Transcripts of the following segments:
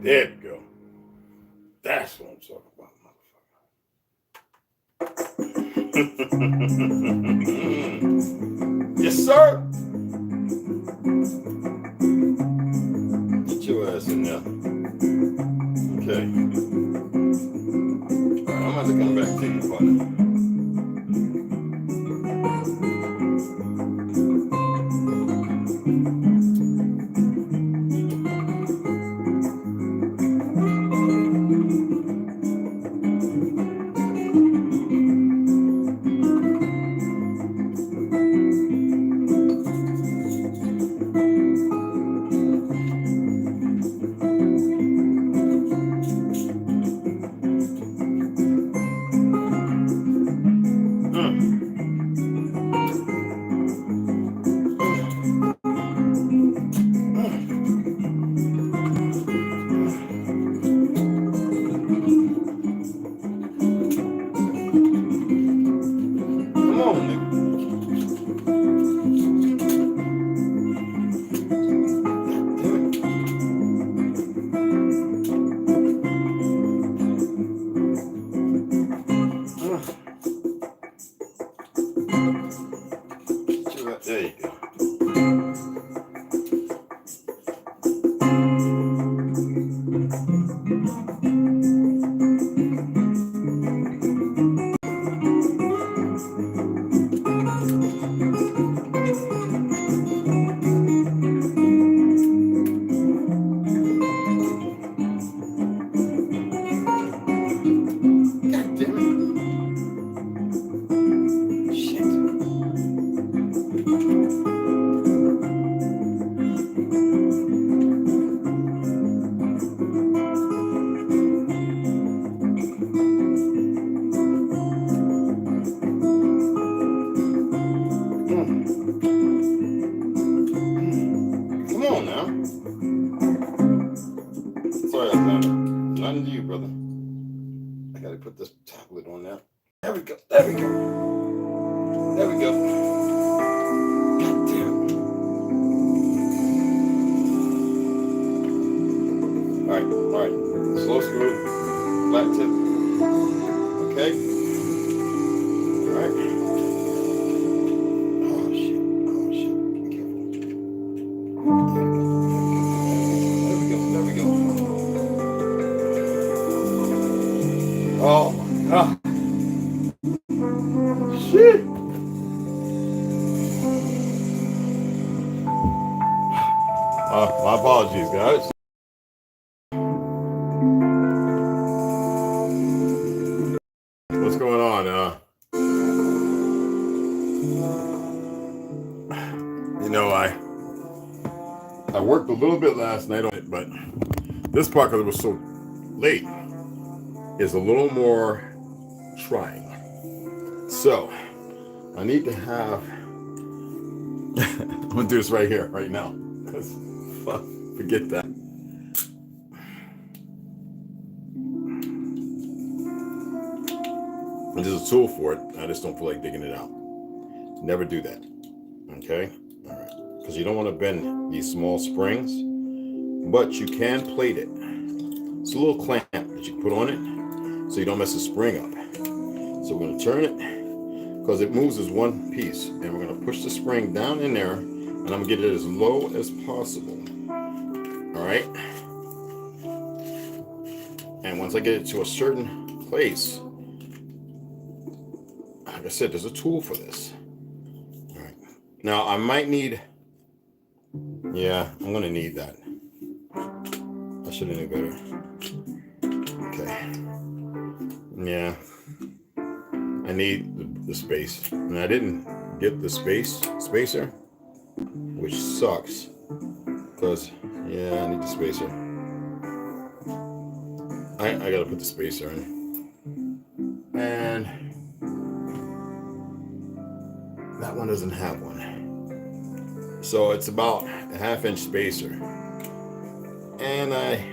There we go. That's what I'm talking about, motherfucker. Yes, sir. Get your ass in there. Okay. All right, I'm about to come back to you, partner. There you go. Put this tablet on now. There we go. There we go. There we go. God damn. All right. All right. Slow screw. Flat tip. Okay. All right. Oh shit. Oh shit. Be careful. There we go. There we go. Oh my God. Shit. My apologies, guys. What's going on? You know, I worked a little bit last night on it, but this part, because it was so late, is a little more trying. So I need to have I'm gonna do this right here, right now, because forget that. And there's a tool for it. I just don't feel like digging it out. Never do that. Okay? All right. Because you don't want to bend these small springs, but you can plate it. It's a little clamp that you can put on it so you don't mess the spring up. So we're going to turn it because it moves as one piece. And we're going to push the spring down in there, and I'm going to get it as low as possible. All right? And once I get it to a certain place, like I said, there's a tool for this. All right. Now, I might need... Yeah, I'm going to need that. I should have knew better. Okay. Yeah. I need the space. And I didn't get the spacer, which sucks. Because, yeah, I need the spacer. I got to put the spacer in. And that one doesn't have one. So it's about a 1/2-inch spacer. And I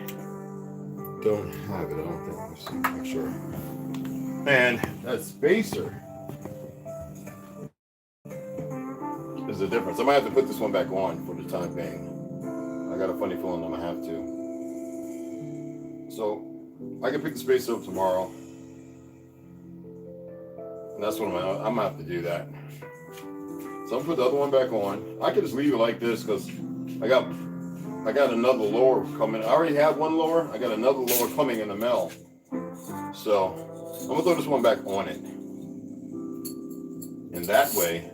don't have it, I don't think. Let's see, make sure. And that spacer is the difference. I might have to put this one back on for the time being. I got a funny feeling I'm gonna have to. So I can pick the spacer up tomorrow. And that's what I'm gonna have to do that. So I'm gonna put the other one back on. I could just leave it like this because I got another lower coming. I already have one lower. I got another lower coming in the mail. So I'm gonna throw this one back on it. And that way,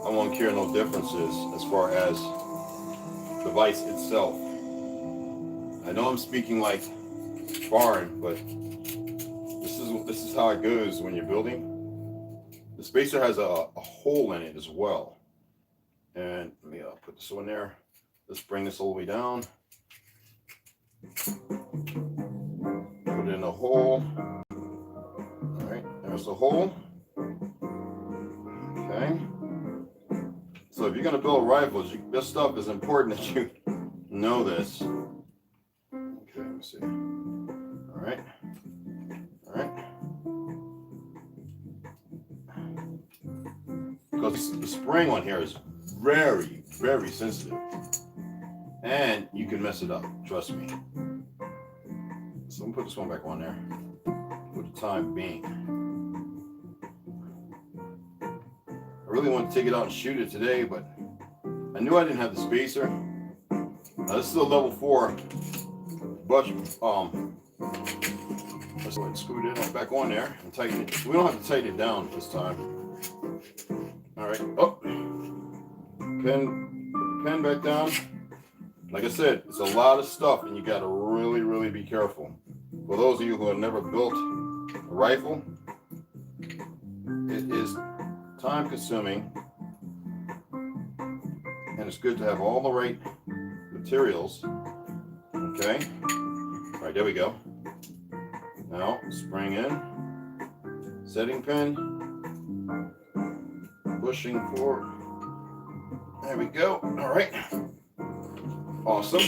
I won't care no differences as far as the vise itself. I know I'm speaking like foreign, but this is how it goes when you're building. The spacer has a hole in it as well. And let me put this one there. Let's bring this all the way down. Put it in the hole. All right, there's the hole. Okay. So if you're gonna build rifles, this stuff is important that you know this. Okay, let me see. All right. All right. Because the spring on here is very, very sensitive. And you can mess it up, trust me. So I'm gonna put this one back on there for the time being. I really want to take it out and shoot it today, but I knew I didn't have the spacer. Now this is a level 4 brush. Let's go ahead and screw it in back on there and tighten it. We don't have to tighten it down this time. All right. Oh, put the pen back down. Like I said, it's a lot of stuff, and you got to really, really be careful. For those of you who have never built a rifle, it is time-consuming, and it's good to have all the right materials. Okay. All right, there we go. Now, spring in, setting pin, pushing forward. There we go. All right. Awesome.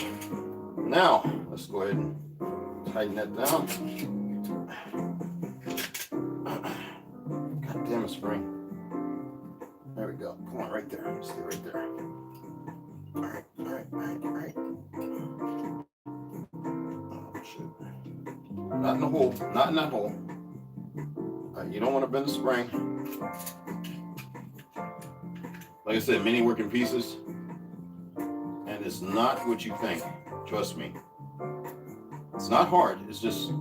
Now, let's go ahead and tighten that down. God damn it, spring. There we go. Come on, right there. Stay right there. All right, all right, all right, all right. Oh, shit. Not in the hole. Not in that hole. All right, you don't want to bend the spring. Like I said, many working pieces. And it's not what you think. Trust me. It's not hard. It's just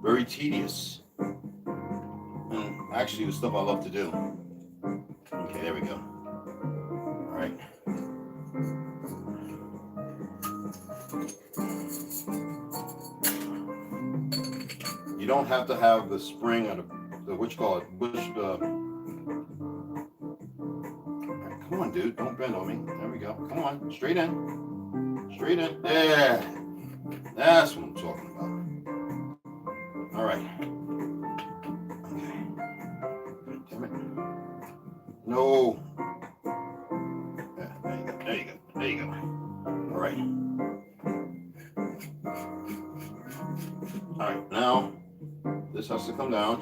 very tedious. And actually, the stuff I love to do. Okay, there we go. All right. You don't have to have the spring or the what you call it, Come on, dude. Don't bend on me. There we go. Come on. Straight in. Straight in. There. That's what I'm talking about. All right. Okay. Damn it. No. Yeah, there you go. There you go. There you go. All right. All right. Now, this has to come down.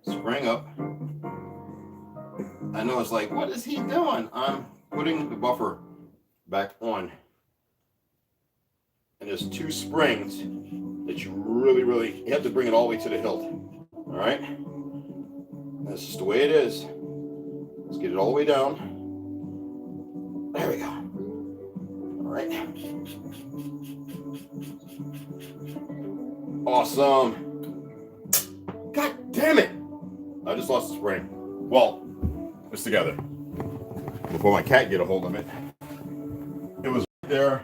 Spring up. I know it's like, what is he doing? I'm putting the buffer back on. And there's 2 springs that you really, you have to bring it all the way to the hilt. All right? That's just the way it is. Let's get it all the way down. There we go. All right. Awesome. God damn it. I just lost the spring. Well, it's together. Before my cat get a hold of it. It was right there.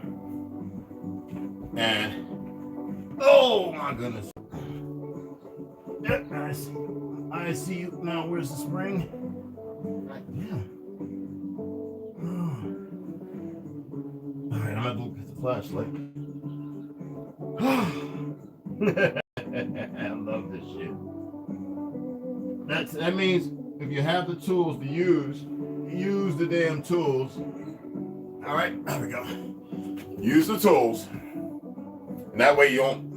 And oh my goodness. Yep, guys. I see you now. Where's the spring? Yeah. Oh. All right, I'm gonna look at the flashlight. I love this shit. That means if you have the tools to use the damn tools. All right, there we go. Use the tools, and that way you don't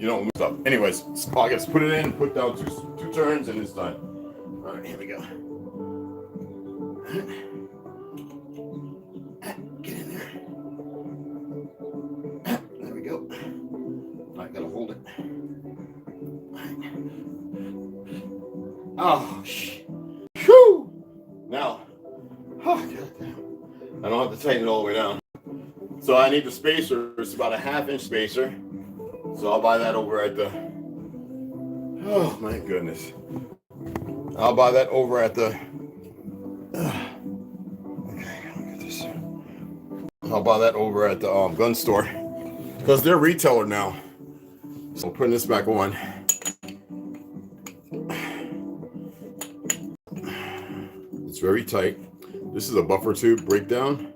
lose stuff. Anyways, I guess put it in, put down two turns, and it's done. All right, here we go. Get in there. There we go. I gotta hold it. Oh, shit. Whew. Now, oh, goddamn. I don't have to tighten it all the way down. So I need the spacer. It's about a 1/2-inch spacer. So I'll buy that over at the, oh my goodness. I'll buy that over at the, okay, look at this. I'll buy that over at the gun store. Because they're retailer now. So I'm putting this back on. It's very tight. This is a buffer tube breakdown.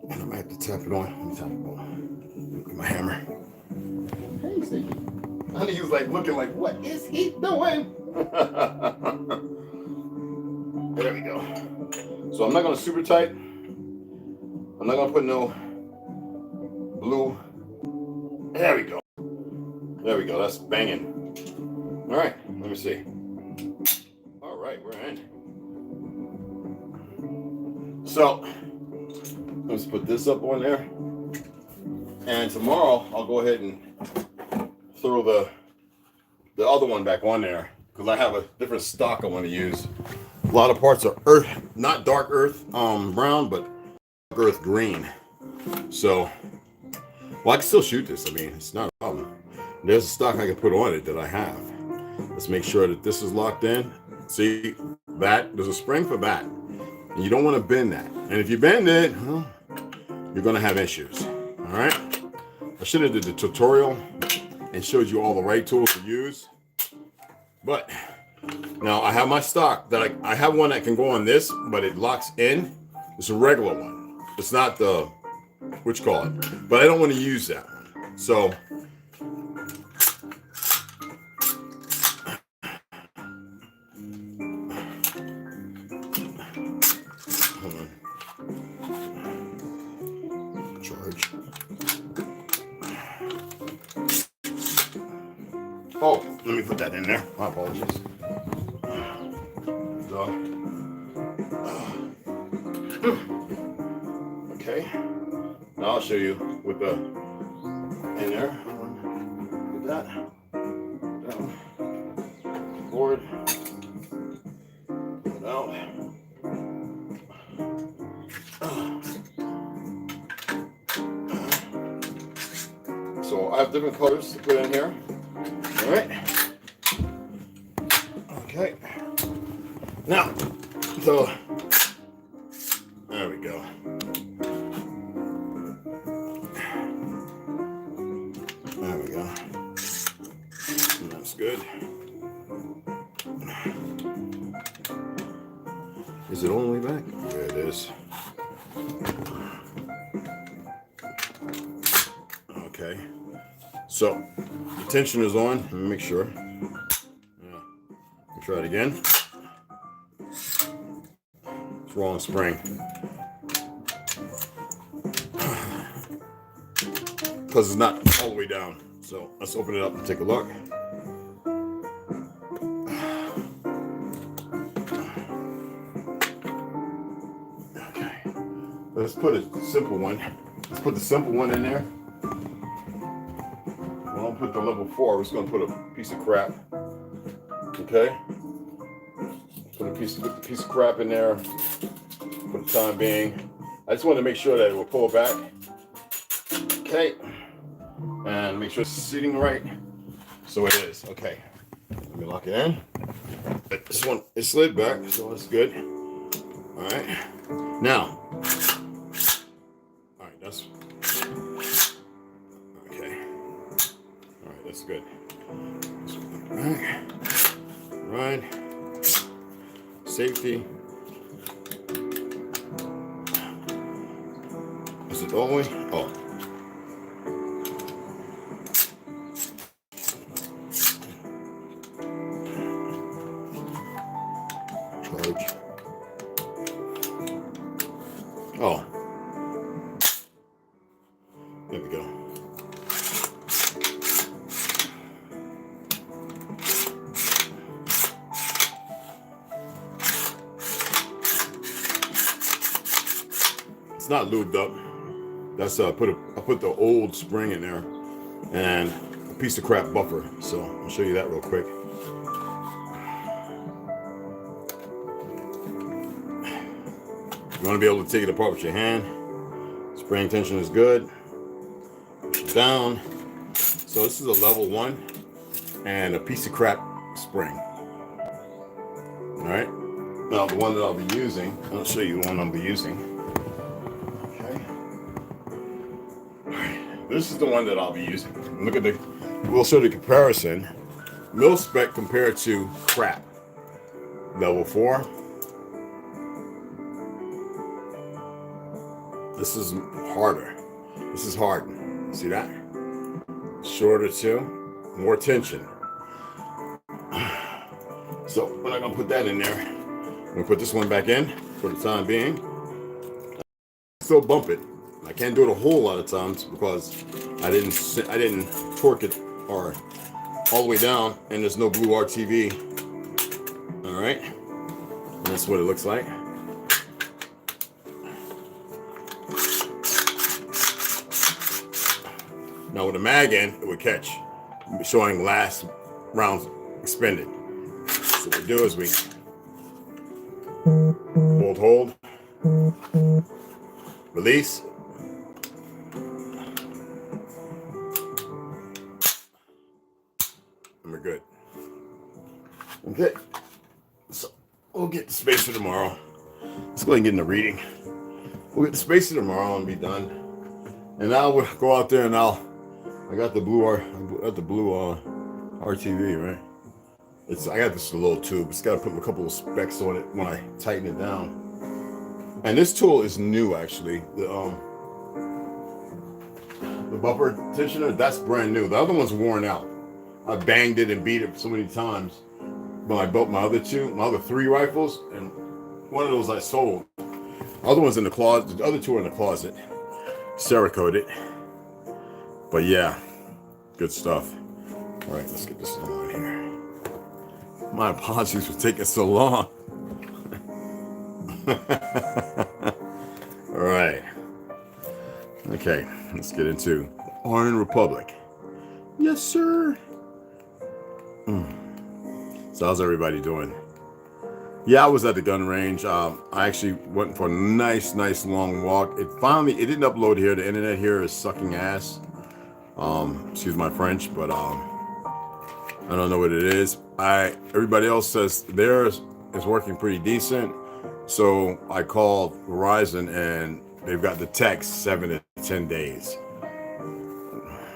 And I might have to tap it on. Let me tap it on. Look at my hammer. Hey, Stevie. I think he was like looking like, what is he doing? There we go. So I'm not going to super tight. I'm not going to put no blue. There we go. There we go. That's banging. All right. Let me see. All right. We're in. So let's put this up on there. And tomorrow I'll go ahead and throw the other one back on there because I have a different stock I want to use. A lot of parts are earth, not dark earth brown, but dark earth green. So, well, I can still shoot this. I mean, it's not a problem. There's a stock I can put on it that I have. Let's make sure that this is locked in. See, that, there's a spring for that. And you don't want to bend that. And if you bend it, well, you're going to have issues. All right? I should have did the tutorial and showed you all the right tools to use. But now I have my stock that I have one that can go on this, but it locks in. It's a regular one. It's not the, what you call it. But I don't want to use that one. So oh, let me put that in there. My apologies. So, okay. Now I'll show you with the in there. Put that down. Forward. Put out. So I have different colors to put in here. All right. Okay. Now, so there we go. There we go. That's good. Is it all the way back? There it is. Okay. So the tension is on. Let me make sure. Yeah. Try it again. It's wrong spring. Because it's not all the way down. So let's open it up and take a look. Okay. Let's put a simple one. Let's put the simple one in there. We won't put the level 4. We're just going to put a piece of crap. Okay. Put a piece of crap in there for the time being. I just want to make sure that it will pull back. Okay. And make sure it's seating right. So it is. Okay. Let me lock it in. This one is slid back, so that's good. All right. Now. All right. That's okay. All right. That's good. Right. Safety. Is it all the way? Oh. Charge. Oh. There we go. It's not lubed up. That's I put the old spring in there and a piece of crap buffer. So I'll show you that real quick. You want to be able to take it apart with your hand. Spring tension is good. Push it down. So this is a level 1 and a piece of crap spring. All right. Now the one that I'll be using. I'll show you the one I'll be using. This is the one that I'll be using. Look at we'll show the comparison. Mil spec compared to crap. Level 4. This is harder. This is hardened. See that? Shorter too. More tension. So we're not gonna put that in there. I'm gonna put this one back in for the time being. Still bump it. I can't do it a whole lot of times because I didn't torque it or all the way down, and there's no blue RTV. All right, and that's what it looks like. Now with a mag in, it would catch, showing last rounds expended. So what we do is we hold, release. And we're good. Okay. So we'll get the spacer tomorrow. Let's go ahead and get in the reading. We'll get the spacer tomorrow and be done. And now we'll go out there and I got the blue RTV, right? I got this little tube. It's got to put a couple of specs on it when I tighten it down. And this tool is new, actually. The buffer tensioner, that's brand new. The other one's worn out. I banged it and beat it so many times when I built my other 3 rifles, and one of those I sold. The other one's in the closet. The other 2 are in the closet. Cerakoted. But yeah, good stuff. All right, let's get this on here. My apologies for taking so long. All right. Okay, let's get into Iron Republic. Yes, sir. So how's everybody doing? Yeah, I was at the gun range. I actually went for a nice long walk. It didn't upload here. The internet here is sucking ass. Excuse my French, but I don't know what it is. Everybody else says theirs is working pretty decent. So I called Verizon and they've got the text 7 to 10 days.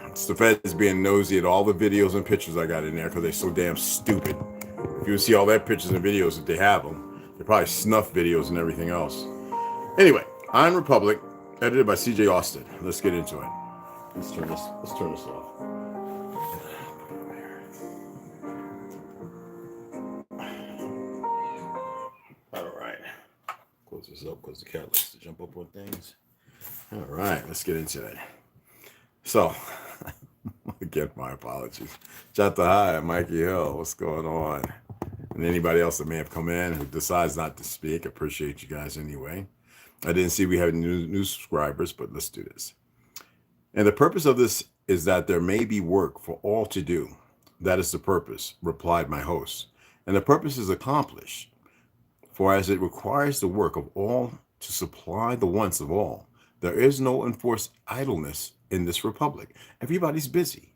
It's the feds being nosy at all the videos and pictures I got in there because they're so damn stupid. If you see all their pictures and videos, if they have them, they're probably snuff videos and everything else. Anyway, Iron Republic, edited by CJ Austin. Let's get into it. Let's turn this off. All right. Close this up because the cat likes to jump up on things. All right, let's get into it. So, again, my apologies. Chapter hi, Mikey Hill. What's going on? And anybody else that may have come in who decides not to speak, appreciate you guys anyway. I didn't see we had new subscribers, but let's do this. And the purpose of this is that there may be work for all to do. That is the purpose, replied my host. And the purpose is accomplished. For as it requires the work of all to supply the wants of all, there is no enforced idleness in this republic. Everybody's busy.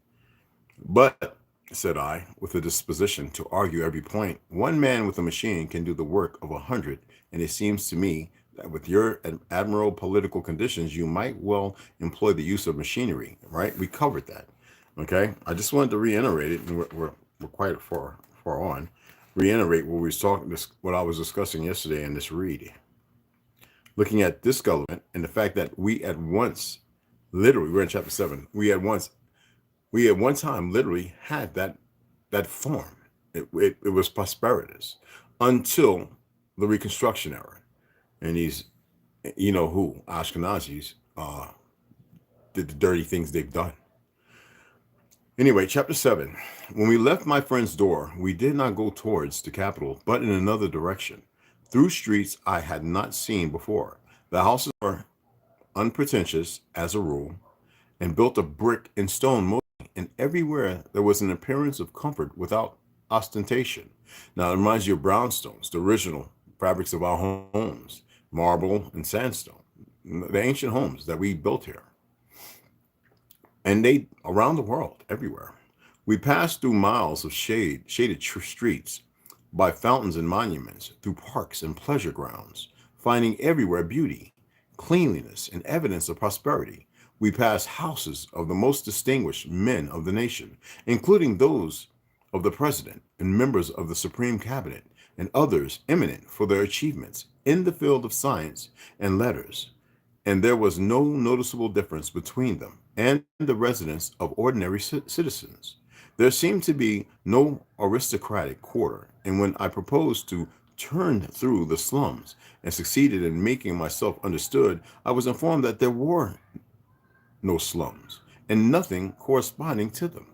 But, said I, with a disposition to argue every point, one man with a machine can do the work of 100, and it seems to me that with your admirable political conditions, you might well employ the use of machinery, right? We covered that, okay? I just wanted to reiterate it, and we're quite far on. Reiterate what I was discussing yesterday in this read. Looking at this government and the fact that we at once, literally, we're in chapter 7, we at one time literally had that form. It was prosperous until the Reconstruction era. And these, you know who, Ashkenazis, did the dirty things they've done. Anyway, chapter 7. When we left my friend's door, we did not go towards the capital, but in another direction, through streets I had not seen before. The houses were unpretentious, as a rule, and built of brick and stone mostly, and everywhere there was an appearance of comfort without ostentation. Now, it reminds you of brownstones, the original fabrics of our homes, marble and sandstone, the ancient homes that we built here. And they around the world, everywhere. We passed through miles of shaded streets, by fountains and monuments, through parks and pleasure grounds, finding everywhere beauty, cleanliness, and evidence of prosperity. We passed houses of the most distinguished men of the nation, including those of the president and members of the Supreme Cabinet, and others eminent for their achievements in the field of science and letters. And there was no noticeable difference between them and the residence of ordinary citizens. There seemed to be no aristocratic quarter, and when I proposed to turn through the slums and succeeded in making myself understood, I was informed that there were no slums and nothing corresponding to them.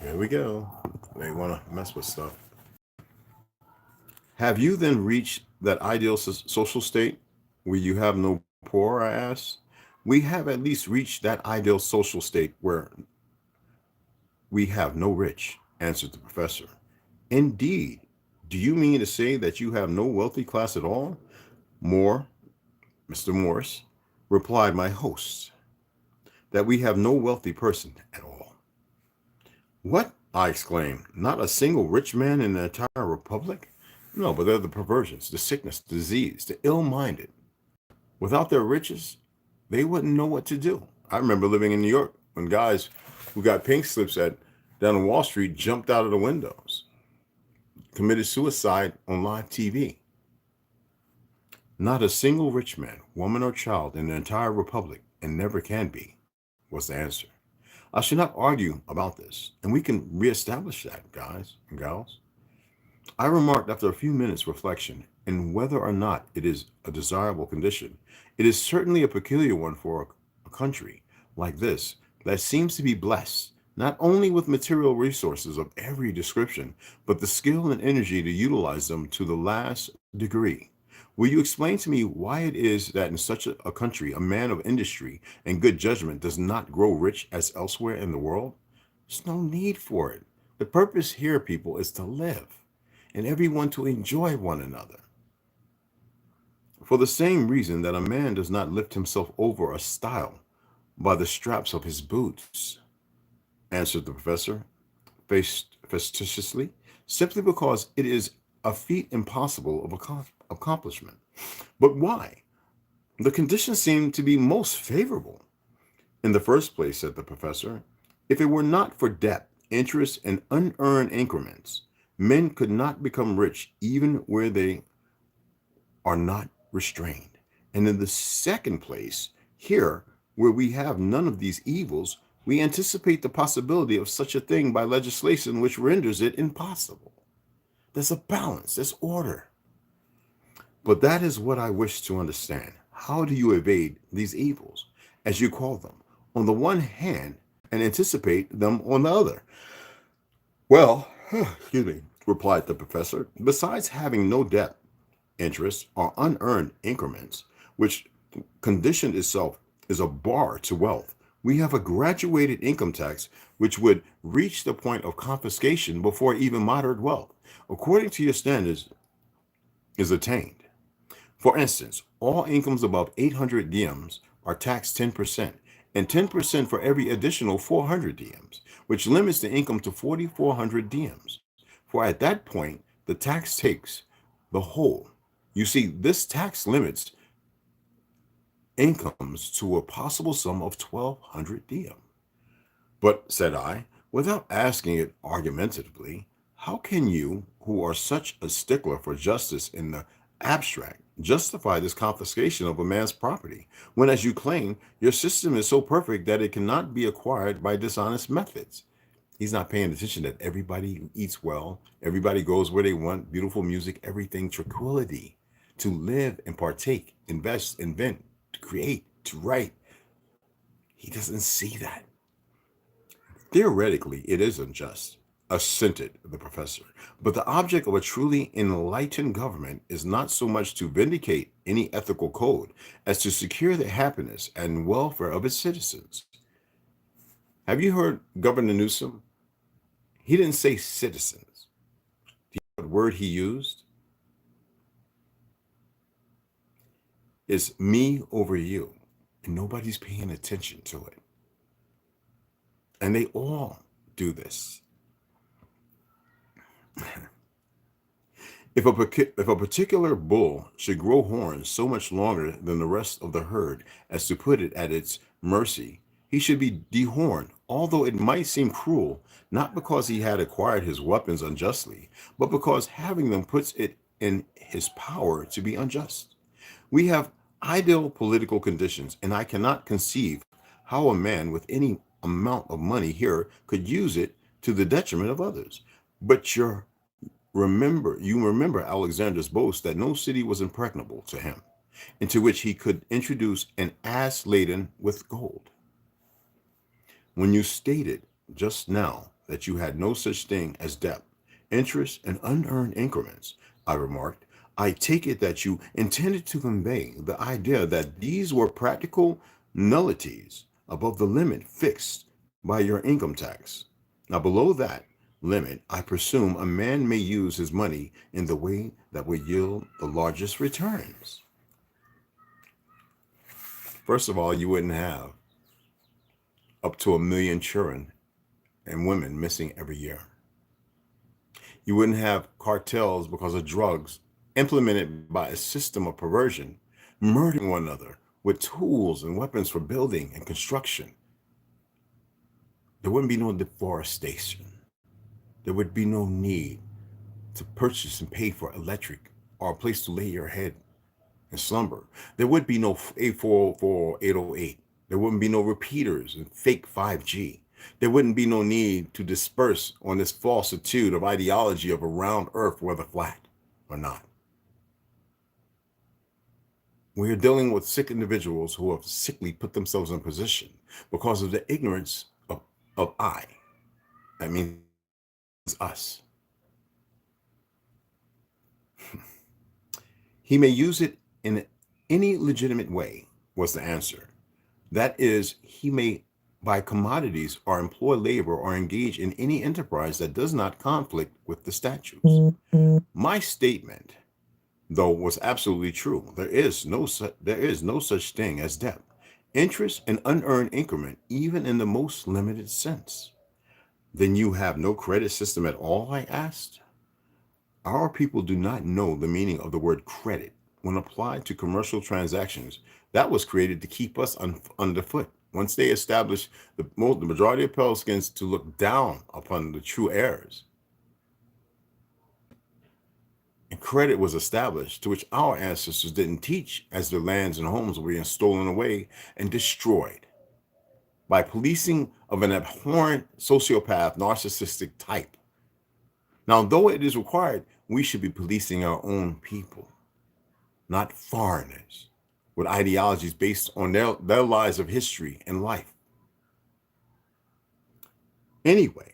Here we go. They want to mess with stuff. Have you then reached that ideal social state where you have no poor, I asked? We have at least reached that ideal social state where we have no rich, answered the professor. Indeed. Do you mean to say that you have no wealthy class at all? Mr. Morris, replied my host, that we have no wealthy person at all. What? I exclaimed. Not a single rich man in the entire republic? No, but they're the perversions, the sickness, the disease, the ill-minded. Without their riches, they wouldn't know what to do. I remember living in New York when guys who got pink slips down on Wall Street jumped out of the windows, committed suicide on live TV. Not a single rich man, woman, or child in the entire republic, and never can be, was the answer. I should not argue about this, and we can reestablish that, guys and gals. I remarked after a few minutes' reflection, and whether or not it is a desirable condition, it is certainly a peculiar one for a country like this that seems to be blessed not only with material resources of every description, but the skill and energy to utilize them to the last degree. Will you explain to me why it is that in such a country, a man of industry and good judgment does not grow rich as elsewhere in the world? There's no need for it. The purpose here, people, is to live and everyone to enjoy one another. For the same reason that a man does not lift himself over a stile by the straps of his boots, answered the professor facetiously, simply because it is a feat impossible of accomplishment. But why? The conditions seem to be most favorable. In the first place, said the professor, if it were not for debt, interest, and unearned increments, men could not become rich even where they are not restrained. And in the second place, here where we have none of these evils, we anticipate the possibility of such a thing by legislation which renders it impossible. There's a balance, there's order. But that is what I wish to understand. How do you evade these evils, as you call them, on the one hand, and anticipate them on the other? Well, excuse me, replied the professor, besides having no debt, interest, or unearned increments, which condition itself is a bar to wealth, we have a graduated income tax which would reach the point of confiscation before even moderate wealth, according to your standards, is attained. For instance, all incomes above 800 diems are taxed 10%, and 10% for every additional 400 diems, which limits the income to 4,400 diems. For at that point, the tax takes the whole. You see, this tax limits incomes to a possible sum of 1,200 diem. But, said I, without asking it argumentatively, how can you, who are such a stickler for justice in the abstract, justify this confiscation of a man's property, when, as you claim, your system is so perfect that it cannot be acquired by dishonest methods? He's not paying attention that everybody eats well, everybody goes where they want, beautiful music, everything, tranquility, to live and partake, invest, invent, to create, to write. He doesn't see that. Theoretically, it is unjust, assented the professor. But the object of a truly enlightened government is not so much to vindicate any ethical code as to secure the happiness and welfare of its citizens. Have you heard Governor Newsom? He didn't say citizens. Do you know what word he used? It's me over you, and nobody's paying attention to it. And they all do this. If a particular bull should grow horns so much longer than the rest of the herd as to put it at its mercy, he should be dehorned, although it might seem cruel, not because he had acquired his weapons unjustly, but because having them puts it in his power to be unjust. We have ideal political conditions, and I cannot conceive how a man with any amount of money here could use it to the detriment of others. But you remember Alexander's boast that no city was impregnable to him, into which he could introduce an ass laden with gold. When you stated just now that you had no such thing as debt, interest, and unearned increments, I remarked, I take it that you intended to convey the idea that these were practical nullities above the limit fixed by your income tax. Now, below that limit, I presume a man may use his money in the way that will yield the largest returns. First of all, you wouldn't have up to 1 million children and women missing every year. You wouldn't have cartels because of drugs implemented by a system of perversion, murdering one another with tools and weapons for building and construction. There wouldn't be no deforestation. There would be no need to purchase and pay for electric or a place to lay your head and slumber. There would be no 844, 808. There wouldn't be no repeaters and fake 5G. There wouldn't be no need to disperse on this falsitude of ideology of a round earth, whether flat or not. We are dealing with sick individuals who have sickly put themselves in position because of the ignorance of I. That means us. He may use it in any legitimate way, was the answer. That is, he may buy commodities or employ labor or engage in any enterprise that does not conflict with the statutes. My statement, though, was absolutely true. There is no such thing as debt, interest, and unearned increment, even in the most limited sense. Then you have no credit system at all, I asked. Our people do not know the meaning of the word credit when applied to commercial transactions. That was created to keep us underfoot. Once they established the majority of Pelicans to look down upon the true heirs, and credit was established, to which our ancestors didn't teach, as their lands and homes were being stolen away and destroyed. by policing of an abhorrent sociopath, narcissistic type. Now, though it is required, we should be policing our own people, not foreigners, with ideologies based on their lives of history and life. Anyway,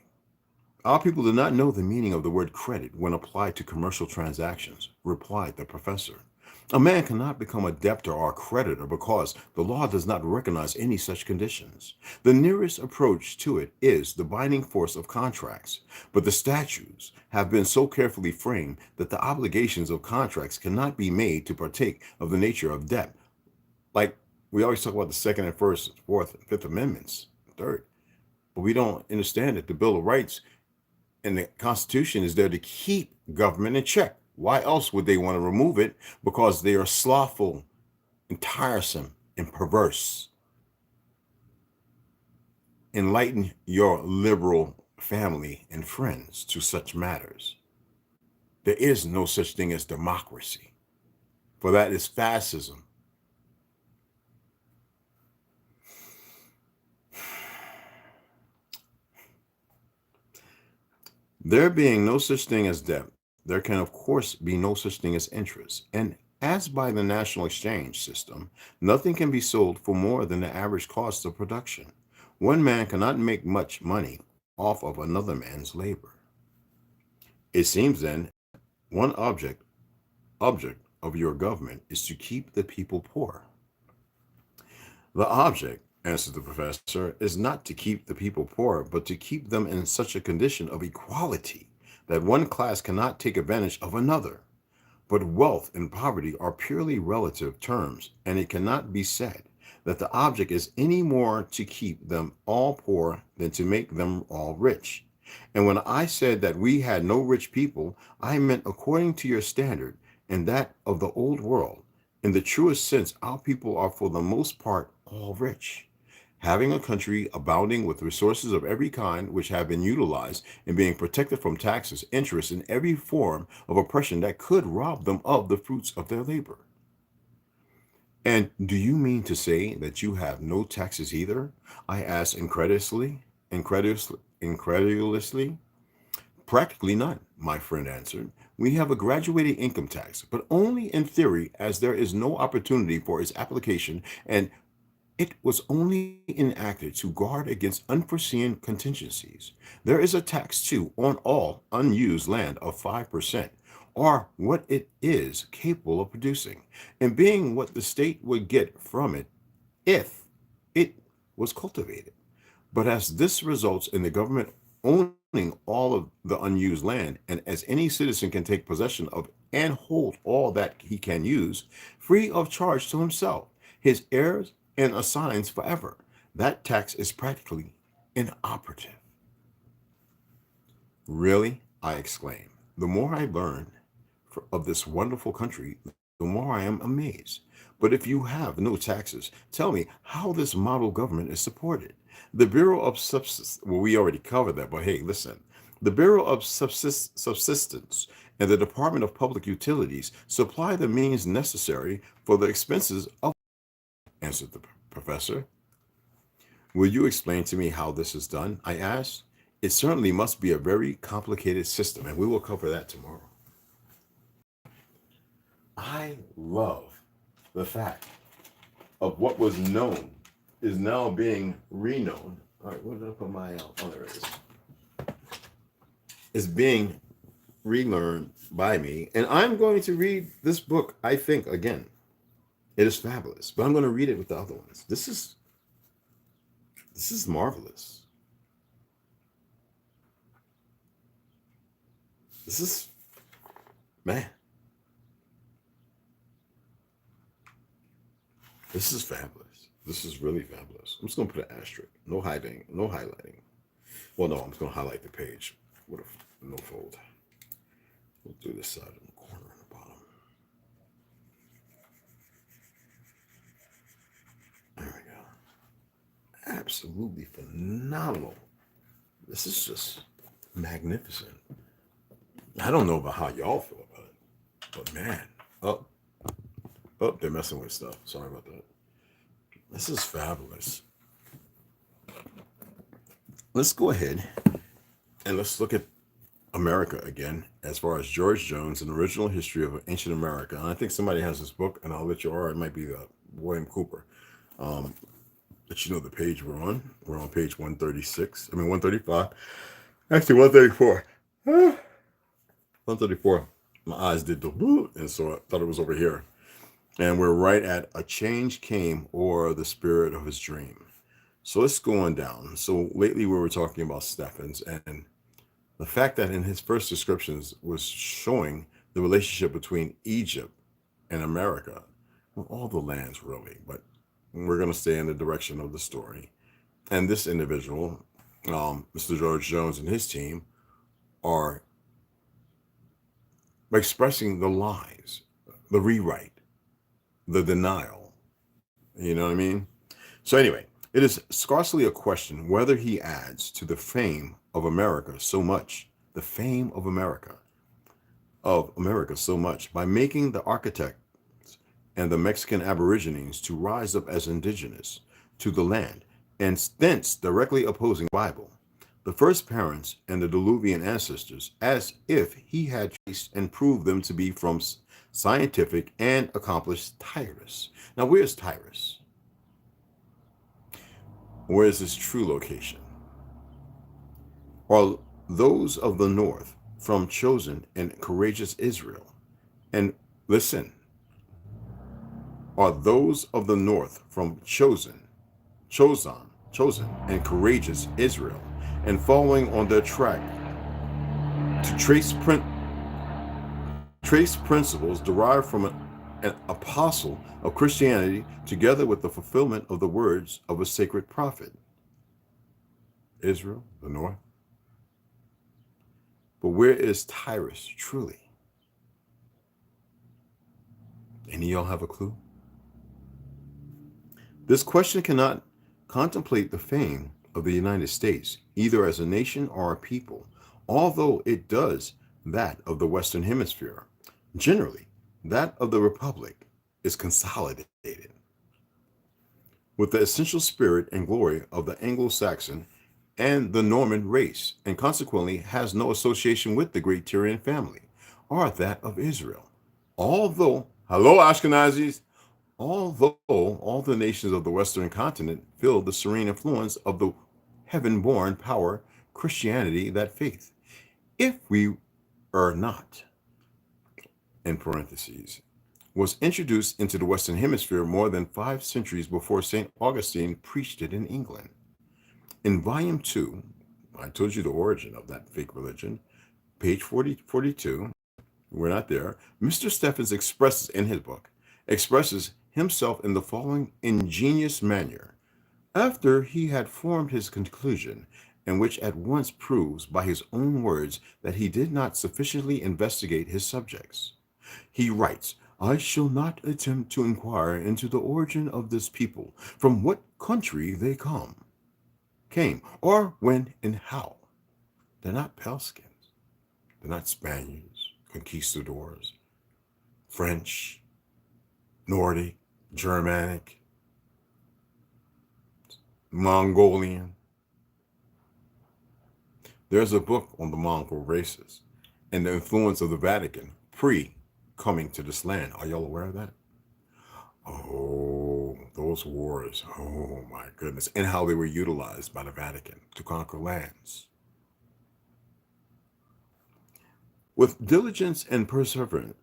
our people do not know the meaning of the word credit when applied to commercial transactions, replied the professor. A man cannot become a debtor or a creditor because the law does not recognize any such conditions. The nearest approach to it is the binding force of contracts, but the statutes have been so carefully framed that the obligations of contracts cannot be made to partake of the nature of debt. Like we always talk about the Second and First, Fourth, and Fifth Amendments, Third, but we don't understand that the Bill of Rights and the Constitution is there to keep government in check. Why else would they want to remove it? Because they are slothful and tiresome and perverse. Enlighten your liberal family and friends to such matters. There is no such thing as democracy, for that is fascism. There being no such thing as debt, there can of course be no such thing as interest. And as by the national exchange system, nothing can be sold for more than the average cost of production. One man cannot make much money off of another man's labor. It seems then, one object of your government is to keep the people poor. The object, answered the professor, is not to keep the people poor, but to keep them in such a condition of equality that one class cannot take advantage of another. But wealth and poverty are purely relative terms, and it cannot be said that the object is any more to keep them all poor than to make them all rich. And when I said that we had no rich people, I meant according to your standard and that of the old world. In the truest sense, our people are for the most part all rich, having a country abounding with resources of every kind which have been utilized and being protected from taxes, interest, and every form of oppression that could rob them of the fruits of their labor. And do you mean to say that you have no taxes either? I asked incredulously. Practically none, my friend answered. We have a graduated income tax, but only in theory, as there is no opportunity for its application, and it was only enacted to guard against unforeseen contingencies. There is a tax, too, on all unused land of 5%, or what it is capable of producing, and being what the state would get from it if it was cultivated. But as this results in the government owning all of the unused land, and as any citizen can take possession of and hold all that he can use, free of charge to himself, his heirs, and assigns forever, that tax is practically inoperative. Really? I exclaimed. The more I learn of this wonderful country, the more I am amazed. But if you have no taxes, tell me how this model government is supported. The Bureau of Subsistence, well, we already covered that, but hey, listen. The Bureau of Subsistence and the Department of Public Utilities supply the means necessary for the expenses of, answered the professor. Will you explain to me how this is done? I asked. It certainly must be a very complicated system, and we will cover that tomorrow. I love the fact of what was known is now being reknown. All right, where did I put my, oh, there it is. Is being relearned by me. And I'm going to read this book, I think, again. It is fabulous, but I'm going to read it with the other ones. This is marvelous. This is, man. This is fabulous. This is really fabulous. I'm just going to put an asterisk. No hiding, no highlighting. Well, no, I'm just going to highlight the page with a no fold. We'll do this side in the corner and the bottom. There we go. Absolutely phenomenal. This is just magnificent. I don't know about how y'all feel about it, but man, oh, they're messing with stuff. Sorry about that. This is fabulous. let's go ahead and let's look at America again, as far as George Jones, An Original History of Ancient America. And I think somebody has this book, and I'll let you, or it might be William Cooper. Let you know the page we're on. We're on page 136. I mean, 135. Actually, 134. 134. My eyes did the boo, and so I thought it was over here. And we're right at A Change Came, or The Spirit of His Dream. So let's go on down. So lately we were talking about Stephens, and the fact that in his first descriptions was showing the relationship between Egypt and America, well, all the lands really, but we're going to stay in the direction of the story. And this individual, Mr. George Jones and his team, are expressing the lies, the rewrite, the denial. You know what I mean? So anyway, it is scarcely a question whether he adds to the fame of America so much, the fame of America so much, by making the architects and the Mexican Aborigines to rise up as indigenous to the land, and thence directly opposing the Bible, the first parents and the Diluvian ancestors, as if he had traced and proved them to be from scientific and accomplished Tyrus. Now, where's Tyrus? Where is his true location? Are those of the north from chosen and courageous Israel? And listen, are those of the north from chosen and courageous Israel, and following on their track to trace principles derived from an apostle of Christianity, together with the fulfillment of the words of a sacred prophet? Israel, the north. But where is Tyrus truly? Any of y'all have a clue? This question cannot contemplate the fame of the United States, either as a nation or a people, although it does that of the Western Hemisphere. Generally, that of the Republic is consolidated with the essential spirit and glory of the Anglo-Saxon and the Norman race, and consequently has no association with the great Tyrian family, or that of Israel. Although, hello Ashkenazis, although all the nations of the Western continent feel the serene influence of the heaven-born power, Christianity, that faith, if we are not, in parentheses, was introduced into the Western Hemisphere more than 5 centuries before St. Augustine preached it in England. In volume 2, I told you the origin of that fake religion, page 42, we're not there, Mr. Stephens expresses in his book, expresses himself in the following ingenious manner, after he had formed his conclusion, and which at once proves by his own words that he did not sufficiently investigate his subjects. He writes, I shall not attempt to inquire into the origin of this people, from what country they came, or when and how. They're not pale skins. They're not Spaniards, conquistadors, French, Nordic, Germanic, Mongolian. There's a book on the Mongol races and the influence of the Vatican pre-coming to this land. Are y'all aware of that? Oh, those wars. Oh, my goodness. And how they were utilized by the Vatican to conquer lands. With diligence and perseverance,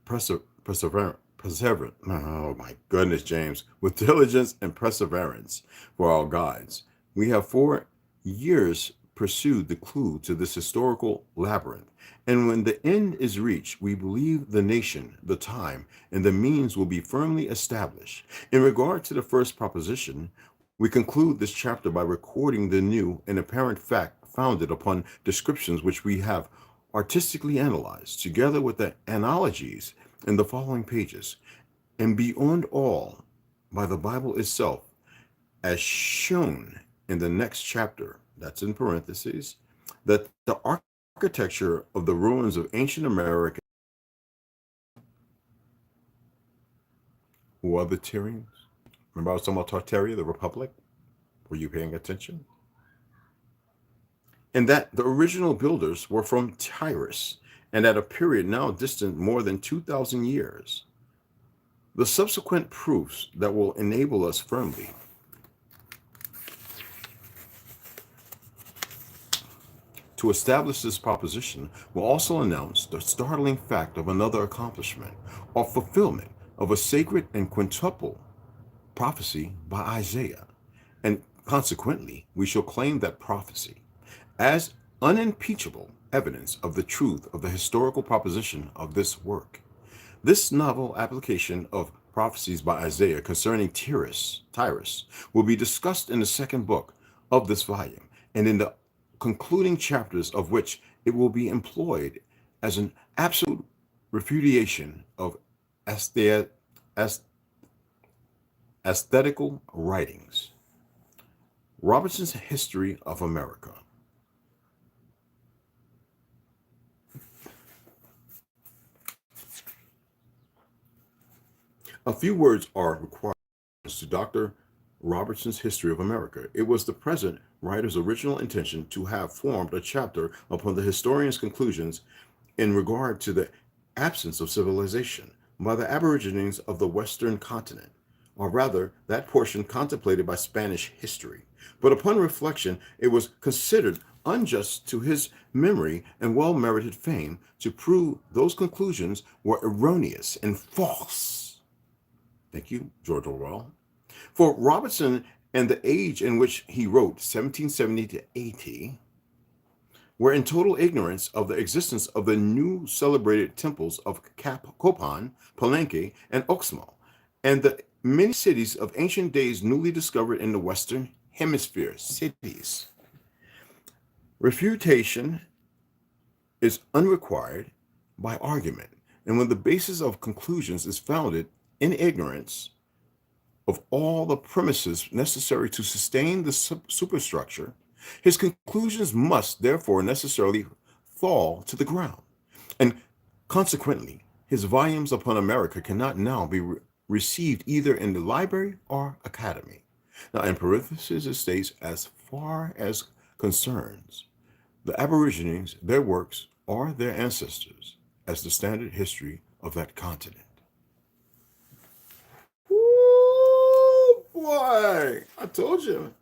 oh my goodness, James. With diligence and perseverance for our guides, we have for years pursued the clue to this historical labyrinth. And when the end is reached, we believe the nation, the time, and the means will be firmly established. In regard to the first proposition, we conclude this chapter by recording the new and apparent fact founded upon descriptions which we have artistically analyzed, together with the analogies in the following pages, and beyond all, by the Bible itself, as shown in the next chapter, that's in parentheses, that the architecture of the ruins of ancient America. Who are the Tyrians? Remember I was talking about Tartaria, the Republic? Were you paying attention? and that the original builders were from Tyrus, and at a period now distant more than 2,000 years. The subsequent proofs that will enable us firmly to establish this proposition will also announce the startling fact of another accomplishment or fulfillment of a sacred and quintuple prophecy by Isaiah, and consequently we shall claim that prophecy as unimpeachable evidence of the truth of the historical proposition of this work. This novel application of prophecies by Isaiah concerning Tyrus will be discussed in the second book of this volume, and in the concluding chapters of which it will be employed as an absolute refutation of aesthe- aes- aesthetical writings. Robertson's History of America. A few words are required to Dr. Robertson's History of America. It was the present writer's original intention to have formed a chapter upon the historian's conclusions in regard to the absence of civilization by the aborigines of the Western continent, or rather that portion contemplated by Spanish history. But upon reflection, it was considered unjust to his memory and well-merited fame to prove those conclusions were erroneous and false. Thank you, George Orwell. For Robertson and the age in which he wrote, 1770 to 80, were in total ignorance of the existence of the new celebrated temples of Copan, Palenque, and Oxmal, and the many cities of ancient days newly discovered in the Western Hemisphere cities. Refutation is unrequired by argument, and when the basis of conclusions is founded in ignorance of all the premises necessary to sustain the superstructure, his conclusions must therefore necessarily fall to the ground. And consequently, his volumes upon America cannot now be received either in the library or academy. Now, in parentheses, it states, as far as concerns the Aborigines, their works, or their ancestors, as the standard history of that continent. Boy, I told you.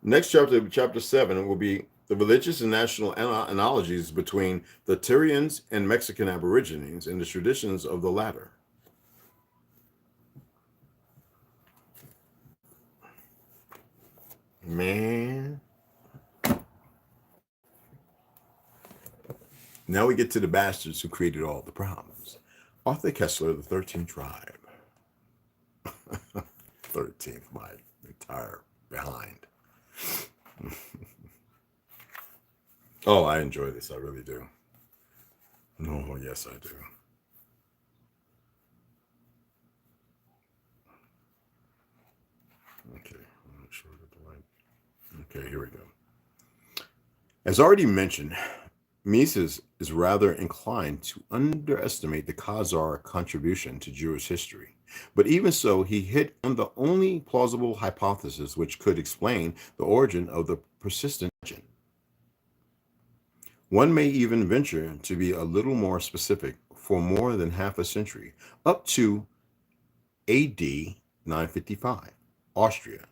Next chapter, chapter 7, will be the religious and national analogies between the Tyrians and Mexican Aborigines and the traditions of the latter. Man. Now we get to the bastards who created all the problems. Arthur Kessler, the 13th tribe. 13th, my entire behind. Oh, I enjoy this. I really do. Oh, yes, I do. Okay, I'm not sure what the light. Okay, here we go. As already mentioned, Mises is rather inclined to underestimate the Khazar contribution to Jewish history. But even so, he hit on the only plausible hypothesis which could explain the origin of the persistent legend. One may even venture to be a little more specific for more than half a century, up to AD 955, Austria.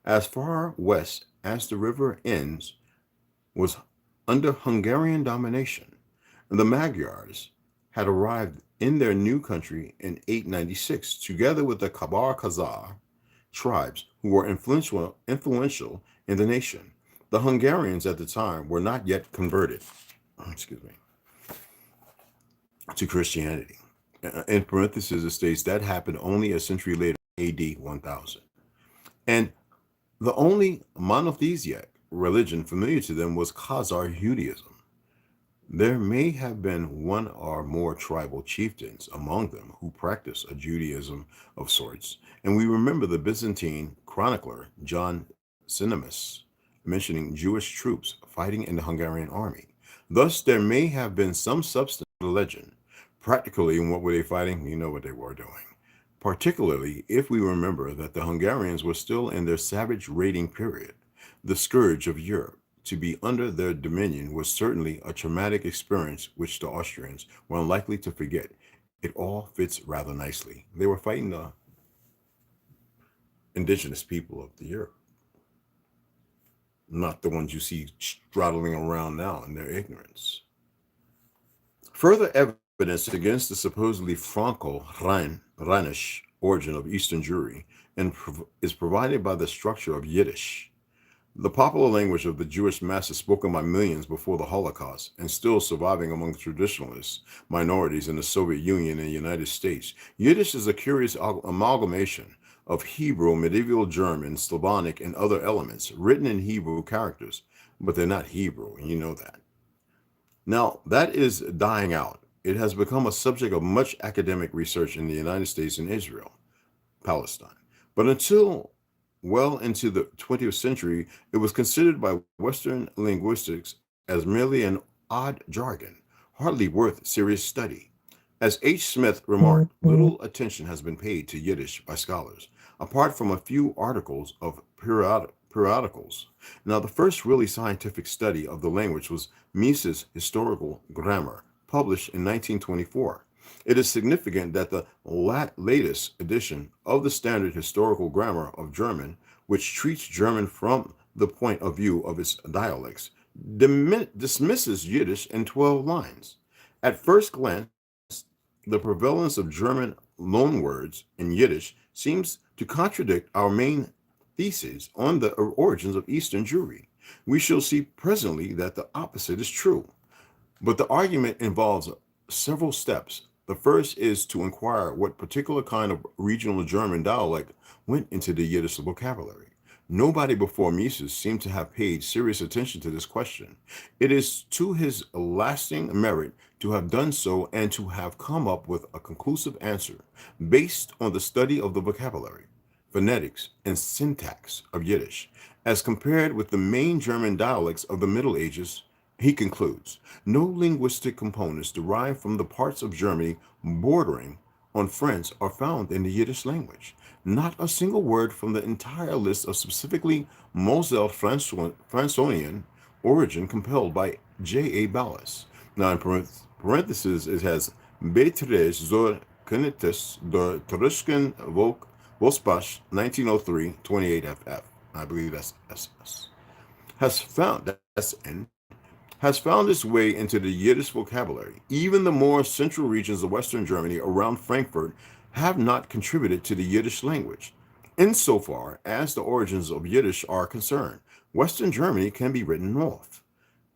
As far west as the river Enns was under Hungarian domination, and the Magyars had arrived in their new country in 896, together with the Kabar Khazar tribes who were influential in the nation. The Hungarians at the time were not yet converted, to Christianity. In parentheses, it states that happened only a century later, AD 1000. And the only monotheistic religion familiar to them was Khazar Judaism. There may have been one or more tribal chieftains among them who practiced a Judaism of sorts, and we remember the Byzantine chronicler John Cinemus mentioning Jewish troops fighting in the Hungarian army. Thus, there may have been some substance to the legend. Practically, what were they fighting? You know what they were doing. Particularly if we remember that the Hungarians were still in their savage raiding period, the scourge of Europe. to be under their dominion was certainly a traumatic experience which the Austrians were unlikely to forget. It all fits rather nicely. They were fighting the indigenous people of the Europe, not the ones you see straddling around now in their ignorance. Further evidence against the supposedly Franco-Rhenish origin of Eastern Jewry is provided by the structure of Yiddish, the popular language of the Jewish masses spoken by millions before the Holocaust and still surviving among traditionalists, minorities in the Soviet Union and the United States. Yiddish is a curious amalgamation of Hebrew, medieval German, Slavonic, and other elements written in Hebrew characters, but they're not Hebrew, and you know that. Now, that is dying out. It has become a subject of much academic research in the United States and Israel, Palestine. But until well into the 20th century, it was considered by Western linguistics as merely an odd jargon, hardly worth serious study. As H. Smith remarked, little attention has been paid to Yiddish by scholars, apart from a few articles of periodicals. Now, the first really scientific study of the language was Mises' Historical Grammar, published in 1924. It is significant that the latest edition of the Standard Historical Grammar of German, which treats German from the point of view of its dialects, dismisses Yiddish in 12 lines. At first glance, the prevalence of German loanwords in Yiddish seems to contradict our main thesis on the origins of Eastern Jewry. We shall see presently that the opposite is true. But the argument involves several steps. The first is to inquire what particular kind of regional German dialect went into the Yiddish vocabulary. Nobody before Mises seemed to have paid serious attention to this question. It is to his lasting merit to have done so and to have come up with a conclusive answer based on the study of the vocabulary, phonetics, and syntax of Yiddish, as compared with the main German dialects of the Middle Ages. He concludes, no linguistic components derived from the parts of Germany bordering on France are found in the Yiddish language. Not a single word from the entire list of specifically Moselle Franconian origin compelled by J.A. Ballas. Now, in parentheses, it has Betres zur Kenntnis der Truschen Vospach 1903 28FF. I believe that's SS. Has found its way into the Yiddish vocabulary. Even the more central regions of Western Germany around Frankfurt have not contributed to the Yiddish language. Insofar as the origins of Yiddish are concerned, Western Germany can be written off.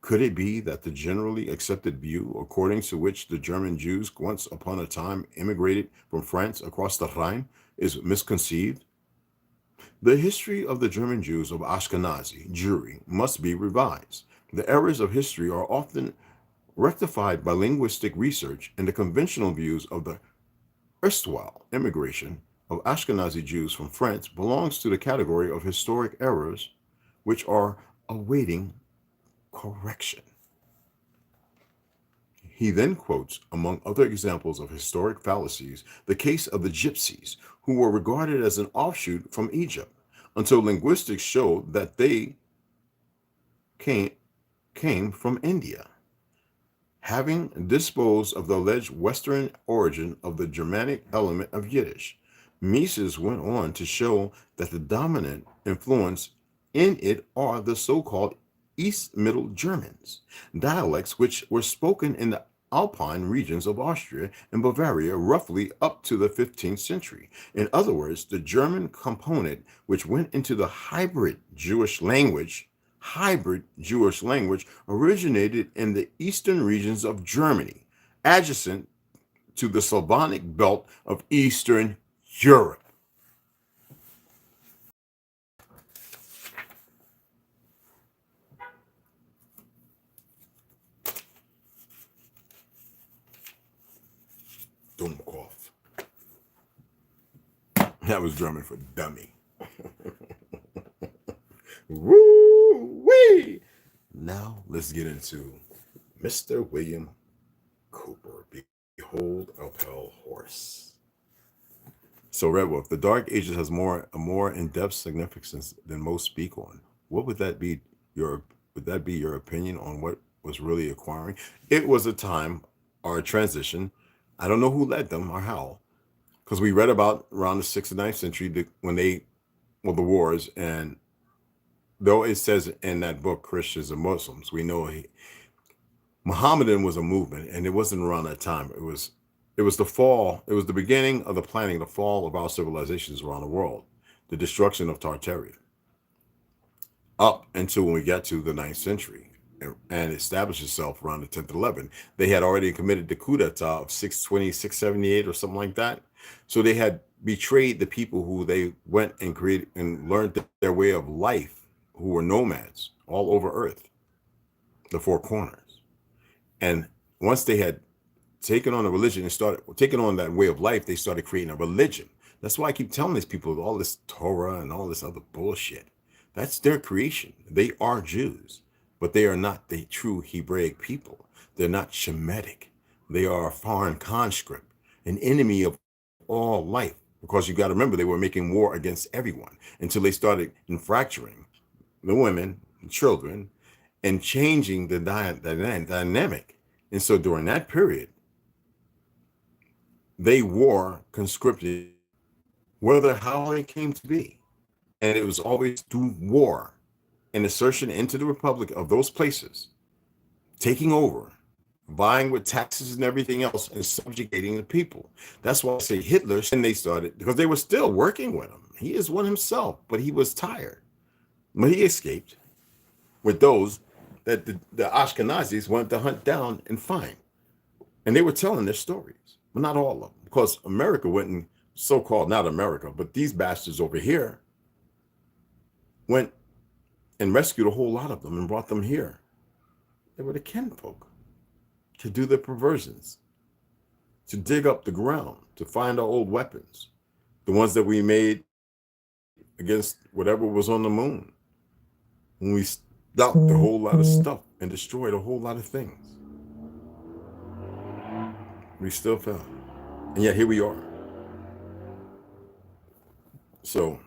Could it be that the generally accepted view, according to which the German Jews once upon a time immigrated from France across the Rhine, is misconceived? The history of the German Jews of Ashkenazi Jewry must be revised. The errors of history are often rectified by linguistic research, and the conventional views of the erstwhile immigration of Ashkenazi Jews from France belongs to the category of historic errors which are awaiting correction. He then quotes, among other examples of historic fallacies, the case of the Gypsies, who were regarded as an offshoot from Egypt, until linguistics showed that they came from India. Having disposed of the alleged Western origin of the Germanic element of Yiddish, Mises went on to show that the dominant influence in it are the so-called East Middle Germans, dialects which were spoken in the Alpine regions of Austria and Bavaria roughly up to the 15th century. In other words, the German component which went into the hybrid Jewish language originated in the eastern regions of Germany, adjacent to the Slavonic belt of Eastern Europe. Dummkopf. That was German for dummy. Woo-wee! Now let's get into Mr. William Cooper. Behold a pale horse. So Red Wolf, the Dark Ages has a more in-depth significance than most speak on. What would that be? Your Would that be your opinion on what was really acquiring? It was a time or a transition. I don't know who led them or how, because we read about around the 6th and 9th century when the wars, and though it says in that book Christians and Muslims, we know Muhammadan was a movement, and it wasn't around that time. It was the fall. It was the beginning of the planning, the fall of our civilizations around the world, the destruction of Tartaria, up until when we got to the 9th century and established itself around the 10th and 11th. They had already committed the coup d'etat of 620, 678 or something like that. So they had betrayed the people who they went and created and learned their way of life, who were nomads all over Earth, the four corners. And once they had taken on a religion and started taking on that way of life, they started creating a religion. That's why I keep telling these people all this Torah and all this other bullshit. That's their creation. They are Jews, but they are not the true Hebraic people. They're not Shemitic. They are a foreign conscript, an enemy of all life. Because you got to remember, they were making war against everyone until they started fracturing the women and children and changing the dynamic. And so during that period, they wore conscripted, whether how it came to be. And it was always through war and assertion into the republic of those places, taking over, vying with taxes and everything else, and subjugating the people. That's why I say Hitler, and they started, because they were still working with him. He is one himself, but he was tired. But he escaped with those that the Ashkenazis wanted to hunt down and find. And they were telling their stories, but not all of them, because America went and so-called, not America, but these bastards over here went and rescued a whole lot of them and brought them here. They were the kinfolk to do their perversions, to dig up the ground, to find our old weapons, the ones that we made against whatever was on the moon. When we stopped a whole lot of stuff and destroyed a whole lot of things, we still fell. And yet here we are. So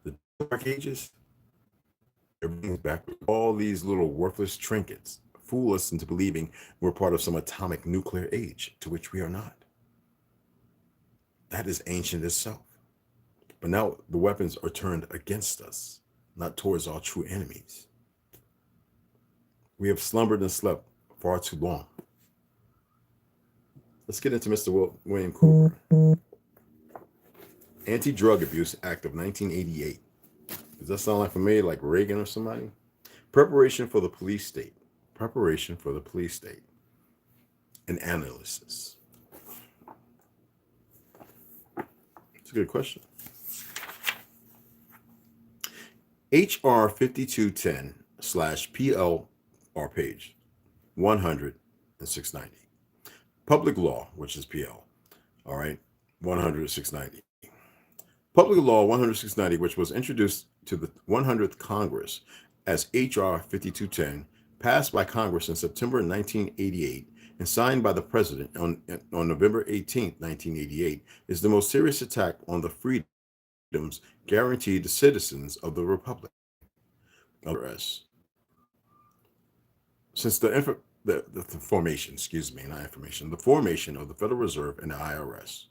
the Dark Ages, everything's back with all these little worthless trinkets, fool us into believing we're part of some atomic nuclear age, to which we are not. That is ancient itself. But now the weapons are turned against us, not towards our true enemies. We have slumbered and slept far too long. Let's get into Mr. William Cooper. Anti-Drug Abuse Act of 1988. Does that sound like familiar, like Reagan or somebody? Preparation for the police state. Preparation for the police state. An analysis. It's a good question. HR 5210/PL, or page 100 and 690. Public law, which is PL. All right, 100 and 690. Public Law 100/690, which was introduced to the 100th Congress as HR 5210, passed by Congress in September 1988 and signed by the President on November 18, 1988, is the most serious attack on the freedoms guaranteed to citizens of the Republic. Since the formation, the formation of the Federal Reserve and the IRS.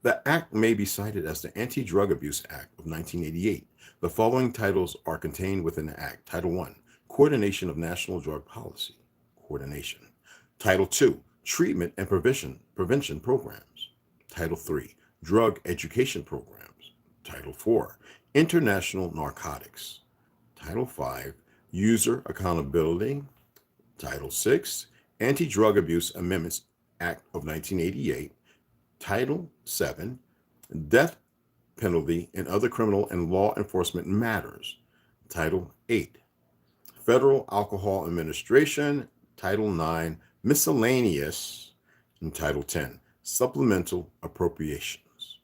The act may be cited as the Anti-Drug Abuse Act of 1988. The following titles are contained within the act. Title I, Coordination of National Drug Policy. Coordination. Title II, Treatment and Prevention Programs. Title III, Drug Education Programs. Title IV, International Narcotics. Title V, User Accountability. Title VI, Anti-Drug Abuse Amendments Act of 1988. Title VII, Death Penalty and Other Criminal and Law Enforcement Matters. Title VIII, Federal Alcohol Administration. Title IX, Miscellaneous. And Title X, Supplemental Appropriations.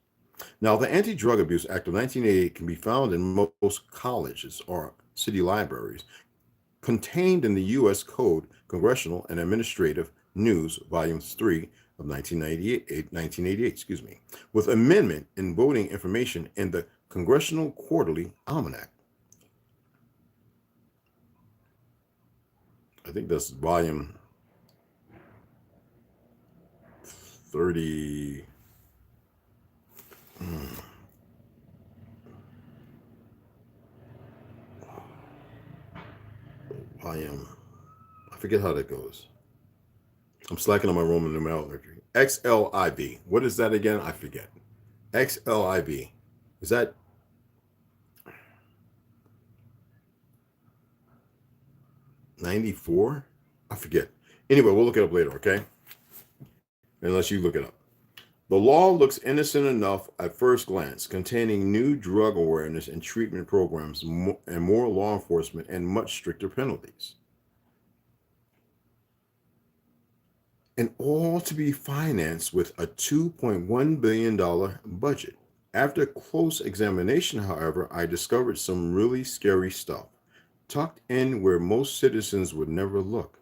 Now, the Anti-Drug Abuse Act of 1988 can be found in most colleges or city libraries, contained in the U.S. Code, Congressional and Administrative News, Volumes 3 of 1988, with amendment in voting information in the Congressional Quarterly Almanac. I think that's volume 30. Volume, I forget how that goes. I'm slacking on my Roman numerology. XLIV. What is that again? I forget. XLIV. Is that 94? I forget. Anyway, we'll look it up later, okay? Unless you look it up. The law looks innocent enough at first glance, containing new drug awareness and treatment programs and more law enforcement and much stricter penalties. And all to be financed with a $2.1 billion budget. After close examination, however, I discovered some really scary stuff, tucked in where most citizens would never look.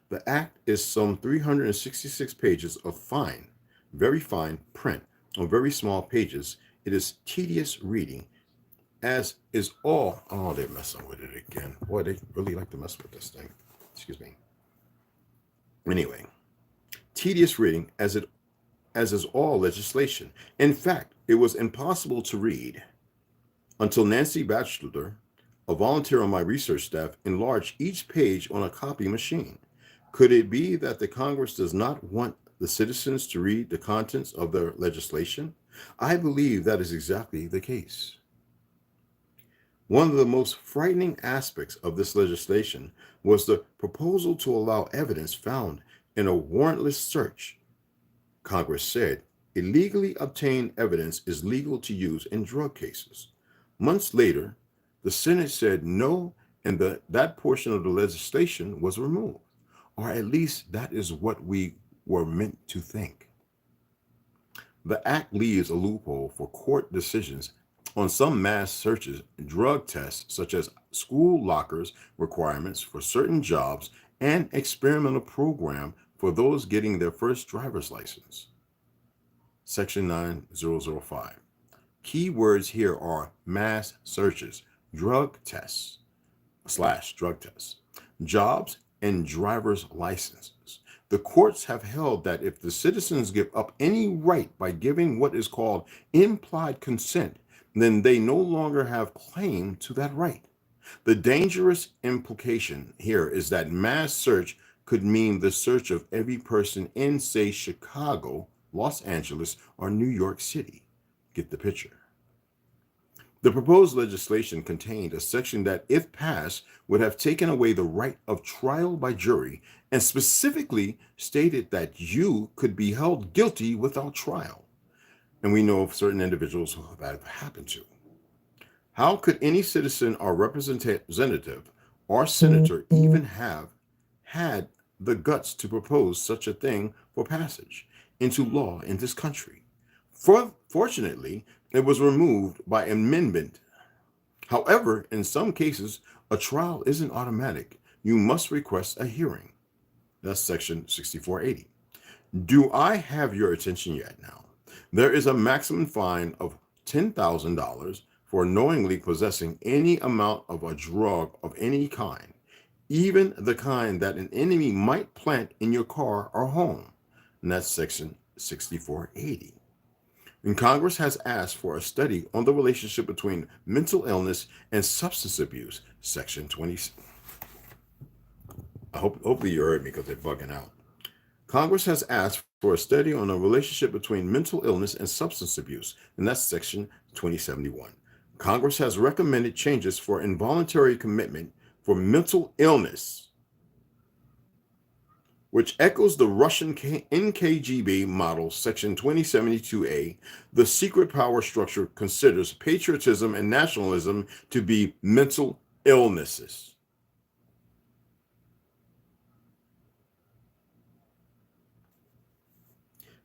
The act is some 366 pages of fine, very fine print on very small pages. It is tedious reading, as is all. Oh, they're messing with it again. Boy, they really like to mess with this thing. Excuse me. Anyway, tedious reading, as is all legislation. In fact, it was impossible to read until Nancy Batchelor, a volunteer on my research staff, enlarged each page on a copy machine. Could it be that the Congress does not want the citizens to read the contents of their legislation? I believe that is exactly the case. One of the most frightening aspects of this legislation was the proposal to allow evidence found in a warrantless search. Congress said illegally obtained evidence is legal to use in drug cases. Months later, the Senate said no, and that portion of the legislation was removed. Or at least that is what we were meant to think. The act leaves a loophole for court decisions on some mass searches, drug tests, such as school lockers requirements for certain jobs, and experimental program for those getting their first driver's license. Section 9005. Key words here are mass searches, drug tests / drug tests, jobs, and driver's licenses. The courts have held that if the citizens give up any right by giving what is called implied consent, then they no longer have claim to that right. The dangerous implication here is that mass search could mean the search of every person in, say, Chicago, Los Angeles, or New York City. Get the picture. The proposed legislation contained a section that, if passed, would have taken away the right of trial by jury and specifically stated that you could be held guilty without trial. And we know of certain individuals who that have happened to. How could any citizen or representative or senator even have had the guts to propose such a thing for passage into law in this country? Fortunately, it was removed by amendment. However, in some cases, a trial isn't automatic. You must request a hearing. That's section 6480. Do I have your attention yet now? There is a maximum fine of $10,000 for knowingly possessing any amount of a drug of any kind, even the kind that an enemy might plant in your car or home. And that's section 6480. And Congress has asked for a study on the relationship between mental illness and substance abuse, section 20. Hopefully you heard me because they're bugging out. Congress has asked for a study on the relationship between mental illness and substance abuse, and that's section 2071. Congress has recommended changes for involuntary commitment for mental illness, which echoes the Russian NKGB model, section 2072A. The secret power structure considers patriotism and nationalism to be mental illnesses.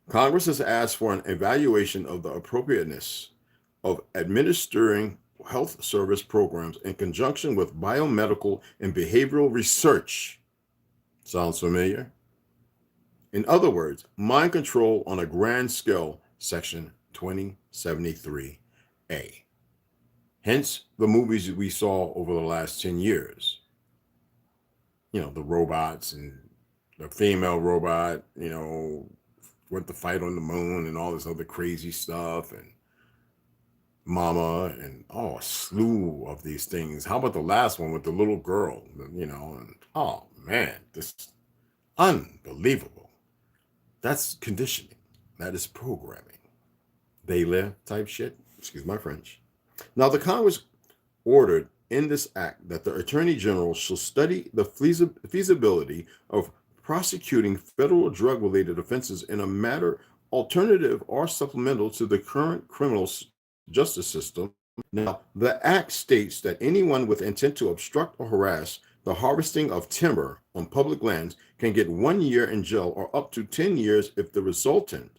Congress has asked for an evaluation of the appropriateness of administering health service programs in conjunction with biomedical and behavioral research. Sounds familiar? In other words, mind control on a grand scale, section 2073A. Hence, the movies we saw over the last 10 years. the robots and the female robot, went to fight on the moon and all this other crazy stuff, and Mama, and a slew of these things. How about the last one with the little girl? And oh man, this unbelievable. That's conditioning. That is programming. They live type shit. Excuse my French. Now, the Congress ordered in this act that the Attorney General shall study the feasibility of prosecuting federal drug related offenses in a matter alternative or supplemental to the current criminal justice system. Now, the act states that anyone with intent to obstruct or harass the harvesting of timber on public lands can get 1 year in jail or up to 10 years if the resultant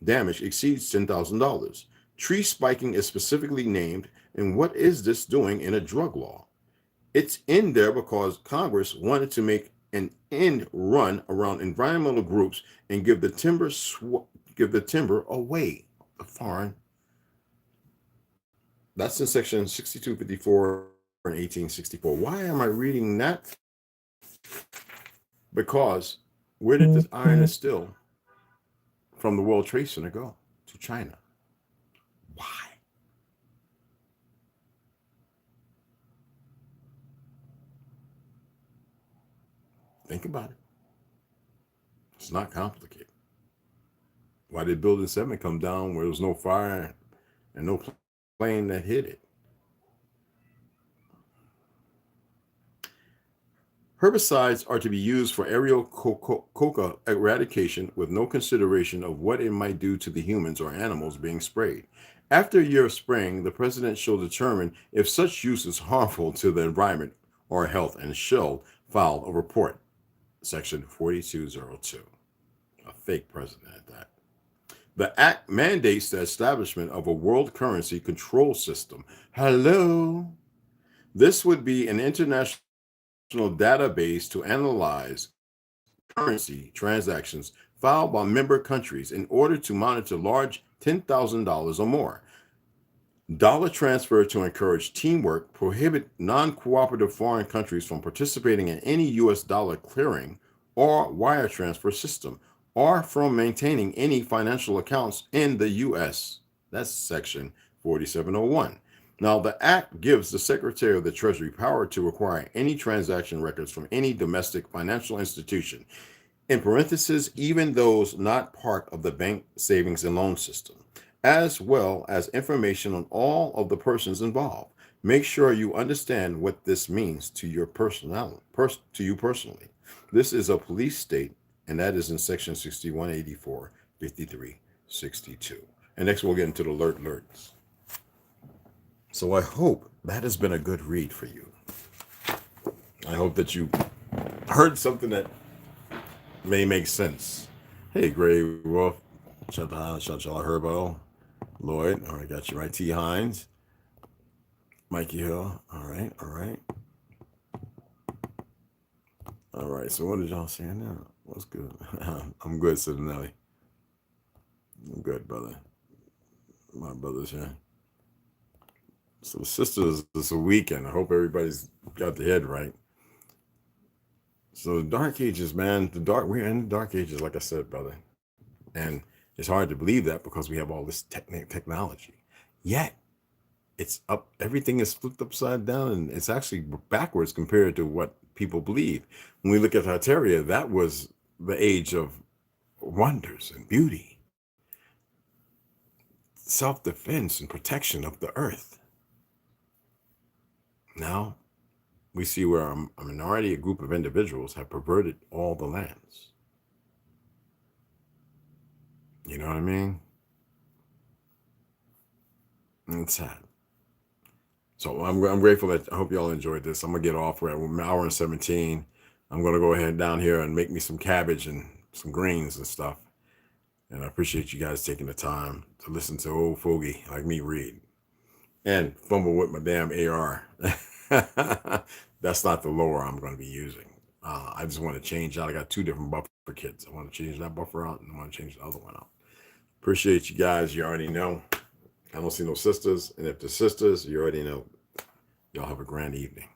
damage exceeds $10,000. Tree spiking is specifically named, and what is this doing in a drug law? It's in there because Congress wanted to make an end run around environmental groups and give the timber away. The foreign. That's in section 6254 and 1864. Why am I reading that? Because where did this iron and steel from the World Trade Center go? To China. Why? Think about it. It's not complicated. Why did Building 7 come down where there was no fire and no plane that hit it? Herbicides are to be used for aerial coca eradication with no consideration of what it might do to the humans or animals being sprayed. After a year of spraying, the president shall determine if such use is harmful to the environment or health and shall file a report. Section 4202. A fake president at that. The act mandates the establishment of a world currency control system. Hello. This would be an international database to analyze currency transactions filed by member countries in order to monitor large $10,000 or more. Dollar transfer to encourage teamwork, prohibit non-cooperative foreign countries from participating in any U.S. dollar clearing or wire transfer system, or from maintaining any financial accounts in the U.S. That's section 4701. Now, the act gives the Secretary of the Treasury power to require any transaction records from any domestic financial institution, in parentheses, even those not part of the bank savings and loan system, as well as information on all of the persons involved. Make sure you understand what this means to you personally. This is a police state, and that is in section 6184, 53, 62. And next we'll get into the alerts. So I hope that has been a good read for you. I hope that you heard something that may make sense. Hey, Gray Wolf, Shala Herbo, Lloyd, all right, got you right. T. Hines, Mikey Hill, all right. All right, so what did y'all say now? What's good? I'm good, Sidney. I'm good, brother. My brother's here. So sisters, it's a weekend. I hope everybody's got the head right. So the dark ages, man, we're in the dark ages, like I said, brother. And it's hard to believe that because we have all this technology. Yet it's up, everything is flipped upside down, and it's actually backwards compared to what people believe. When we look at Hyteria, that was the age of wonders and beauty, self-defense and protection of the earth. Now we see where a minority, a group of individuals have perverted all the lands. You know what I mean? And it's sad. So I'm grateful that I hope y'all enjoyed this. I'm gonna get off. We're at an hour and 17. I'm gonna go ahead down here and make me some cabbage and some greens and stuff. And I appreciate you guys taking the time to listen to old fogey like me read and fumble with my damn AR. That's not the lower I'm going to be using. I just want to change out. I got two different buffer kits. I want to change that buffer out and I want to change the other one out. Appreciate you guys. You already know. I don't see no sisters. And if the sisters, you already know. Y'all have a grand evening.